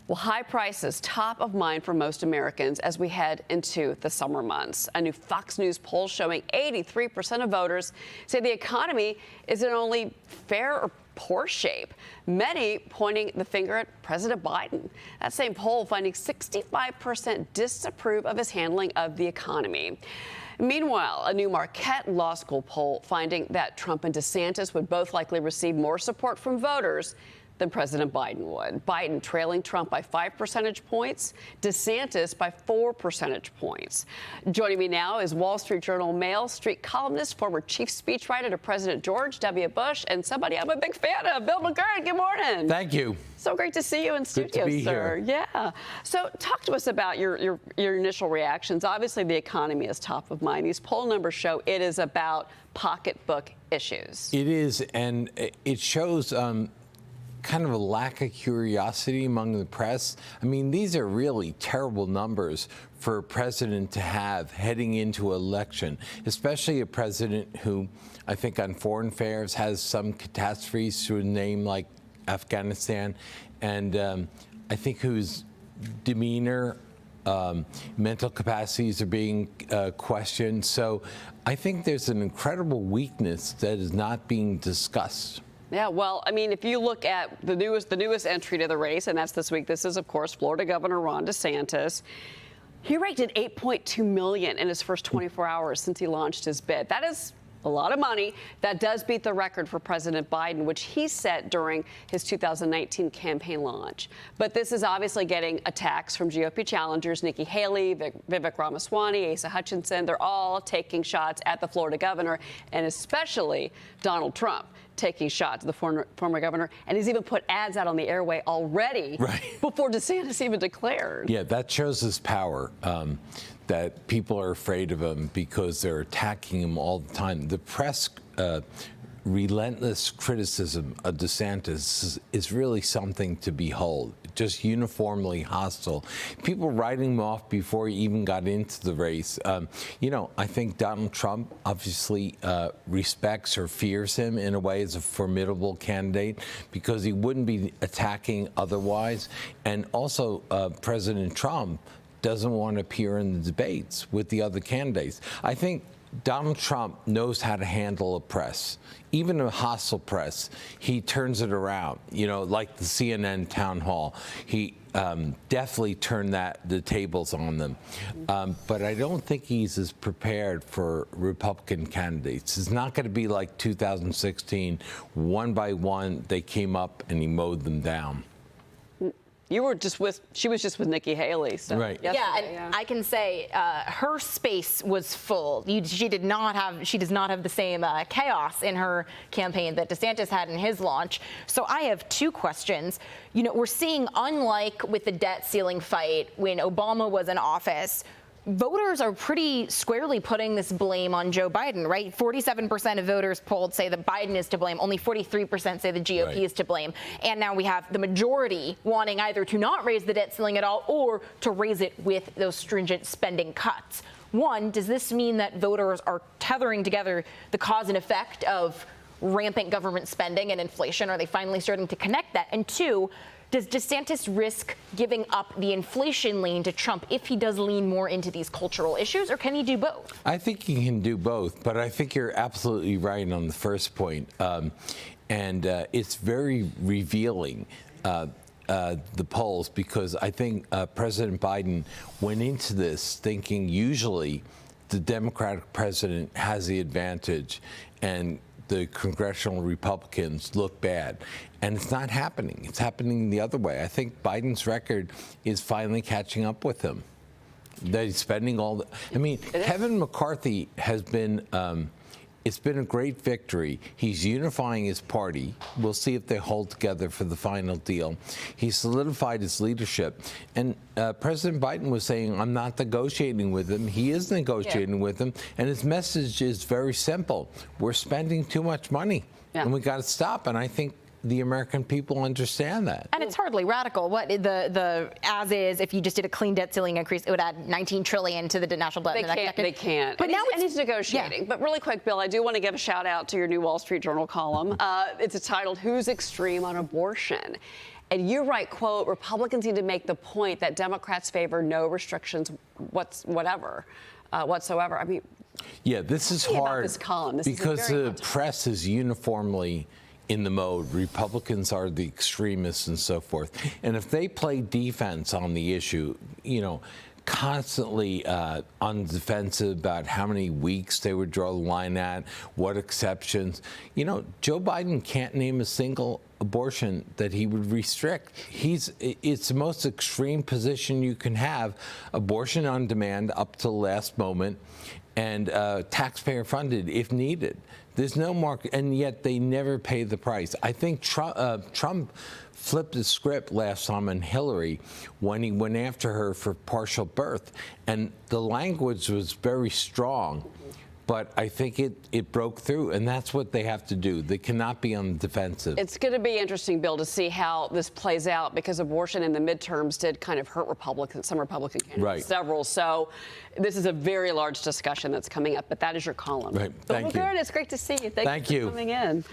Well, high prices top of mind for most Americans as we head into the summer months. A new Fox News poll showing 83% of voters say the economy is in only fair or poor shape, many pointing the finger at President Biden. That same poll finding 65% disapprove of his handling of the economy. Meanwhile, a new Marquette Law School poll finding that Trump and DeSantis would both likely receive more support from voters than President Biden would. Biden trailing Trump by 5 percentage points, DeSantis by 4 percentage points. Joining me now is Wall Street Journal Mail Street columnist, former chief speechwriter to President George W. Bush, and somebody I'm a big fan of, Bill McGurn. Good morning. Thank you. So great to see you in studio, Good to be sir. Here. Yeah. So talk to us about your initial reactions. Obviously, the economy is top of mind. These poll numbers show it is about pocketbook issues. It is, and it shows kind of a lack of curiosity among the press. I mean, these are really terrible numbers for a president to have heading into an election, especially a president who I think on foreign affairs has some catastrophes to a name like Afghanistan, and I think whose demeanor, mental capacities are being questioned. So I think there's an incredible weakness that is not being discussed. Yeah, well, I mean, if you look at the newest entry to the race, and that's this week, this is, of course, Florida Governor Ron DeSantis. He raked in $8.2 million in his first 24 hours since he launched his bid. That is a lot of money. That does beat the record for President Biden, which he set during his 2019 campaign launch. But this is obviously getting attacks from GOP challengers, Nikki Haley, Vivek Ramaswamy, Asa Hutchinson. They're all taking shots at the Florida governor, and especially Donald Trump taking shots at the former governor. And he's even put ads out on the airway already before DeSantis even declared. Yeah, that shows his power. That people are afraid of him because they're attacking him all the time. The press relentless criticism of DeSantis is really something to behold. Just uniformly hostile. People writing him off before he even got into the race. You know, I think Donald Trump obviously respects or fears him in a way as a formidable candidate because he wouldn't be attacking otherwise. And also, President Trump doesn't want to appear in the debates with the other candidates. I think Donald Trump knows how to handle a press, even a hostile press. He turns it around, you know, like the CNN town hall. He definitely turned the tables on them. But I don't think he's as prepared for Republican candidates. It's not going to be like 2016. One by one, they came up and he mowed them down. She was just with Nikki Haley. So right. Yeah, and I can say her space was full. She does not have the same chaos in her campaign that DeSantis had in his launch. So I have two questions. You know, we're seeing, unlike with the debt ceiling fight when Obama was in office, voters are pretty squarely putting this blame on Joe Biden, right? 47% of voters polled say that Biden is to blame. Only 43% say the GOP is to blame. And now we have the majority wanting either to not raise the debt ceiling at all or to raise it with those stringent spending cuts. One, does this mean that voters are tethering together the cause and effect of rampant government spending and inflation? Are they finally starting to connect that? And two, does DeSantis risk giving up the inflation lane to Trump if he does lean more into these cultural issues, or can he do both? I think he can do both, but I think you're absolutely right on the first point. And it's very revealing, the polls, because I think President Biden went into this thinking usually the Democratic president has the advantage and the congressional Republicans look bad. And it's not happening. It's happening the other way. I think Biden's record is finally catching up with him. That he's spending all the... I mean, Kevin McCarthy has been... it's been a great victory. He's unifying his party. We'll see if they hold together for the final deal. He solidified his leadership. And President Biden was saying, I'm not negotiating with him. He is negotiating with him. And his message is very simple. We're spending too much money. And we got to stop. And I think the American people understand that. And it's hardly radical. What the as is, if you just did a clean debt ceiling increase, it would add $19 trillion to the national debt. They can't. But now he's negotiating. Yeah. But really quick, Bill, I do want to give a shout out to your new Wall Street Journal column. It's titled "Who's Extreme on Abortion?" And you write, quote, Republicans need to make the point that Democrats favor no restrictions whatsoever. I mean, yeah, this is tell me about hard this column. This is a because very the hot topic. press is uniformly in the mode. Republicans are the extremists and so forth. And if they play defense on the issue, constantly on the defensive about how many weeks they would draw the line at, what exceptions. Joe Biden can't name a single abortion that he would restrict. It's the most extreme position you can have, abortion on demand up to the last moment, and taxpayer funded if needed. There's no market, and yet they never pay the price. I think Trump flipped the script last time on Hillary when he went after her for partial birth, and the language was very strong. But I think it broke through, and that's what they have to do. They cannot be on the defensive. It's going to be interesting, Bill, to see how this plays out, because abortion in the midterms did kind of hurt Republicans, some Republican candidates, Right. several. So this is a very large discussion that's coming up, but that is your column. Right. Bill Thank you. McGurn, it's great to see you. Thank you for you. coming in.